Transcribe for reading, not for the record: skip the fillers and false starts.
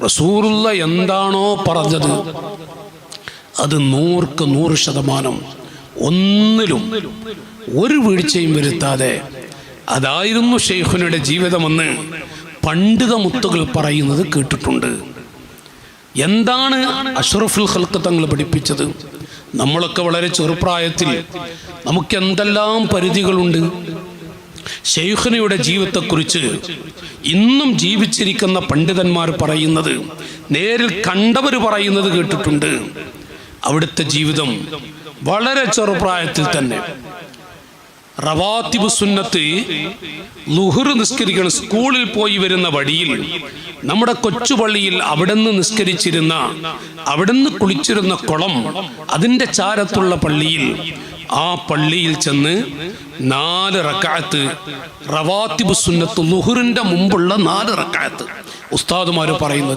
റസൂലുള്ള എന്താണോ പറഞ്ഞത് അത് 100% ഒന്നിലും ഒരു വീഴ്ചയും വരുത്താതെ അതായിരുന്നു ശൈഖുനയുടെ ജീവിതമെന്ന് പണ്ഡിത മുത്തുകൾ പറയുന്നത് കേട്ടിട്ടുണ്ട്. എന്താണ് അഷ്റഫുൽ ഖൽഖ് തങ്ങൾ പഠിപ്പിച്ചത്? നമ്മളൊക്കെ വളരെ ചെറുപ്രായത്തിൽ നമുക്ക് എന്തെല്ലാം പരിധികളുണ്ട്. ശൈഖുനയുടെ ജീവിതത്തെക്കുറിച്ച് ഇന്നും ജീവിച്ചിരിക്കുന്ന പണ്ഡിതന്മാർ പറയുന്നത്, നേരിൽ കണ്ടവർ പറയുന്നത് കേട്ടിട്ടുണ്ട്. അവിടുത്തെ ജീവിതം വളരെ ചെറുപ്രായത്തിൽ തന്നെ റവാത്തിബ് സുന്നത്ത് ളുഹ്ർ നിസ്കരിക്കണം. സ്കൂളിൽ പോയി വരുന്ന വഴിയിൽ നമ്മുടെ കൊച്ചുപള്ളിയിൽ അവിടുന്ന് നിസ്കരിച്ചിരുന്ന, അവിടുന്ന് കുളിച്ചിരുന്ന കുളം, അതിൻ്റെ ചാരത്തുള്ള പള്ളിയിൽ, ആ പള്ളിയിൽ ചെന്ന് 4 റക്അത്ത് റവാത്തിബ് സുന്നത്ത് ളുഹ്റിന്റെ മുമ്പുള്ള 4 റക്അത്ത് ഉസ്താദുമാർ പറയുന്നത്